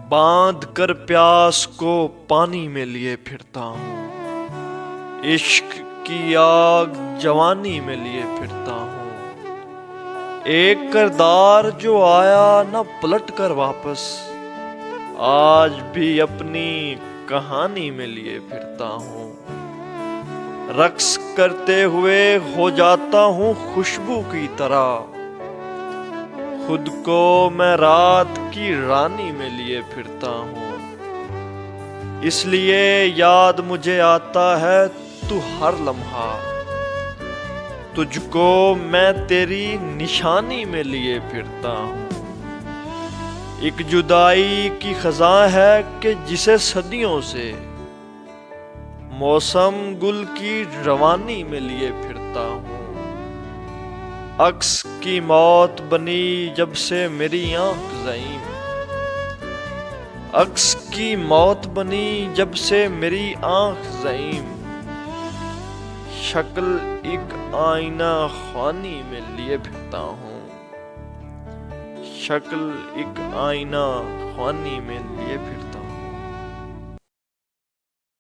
باندھ کر پیاس کو پانی میں لیے پھرتا ہوں، عشق کی آگ جوانی میں لیے پھرتا ہوں، ایک کردار جو آیا نہ پلٹ کر واپس، آج بھی اپنی کہانی میں لیے پھرتا ہوں، رقص کرتے ہوئے ہو جاتا ہوں خوشبو کی طرح، خود کو میں رات کی رانی میں لیے پھرتا ہوں، اس لیے یاد مجھے آتا ہے تو ہر لمحہ، تجھ کو میں تیری نشانی میں لیے پھرتا ہوں، ایک جدائی کی خزاں ہے کہ جسے صدیوں سے موسم گل کی روانی میں لیے پھرتا ہوں، عکس کی موت بنی جب سے میری آنکھ زعیم، عکس کی موت بنی جب سے میری آنکھ زعیم، شکل ایک آئینہ خوانی میں لیے پھرتا ہوں، شکل ایک آئینہ خوانی میں لیے پھرتا ہوں۔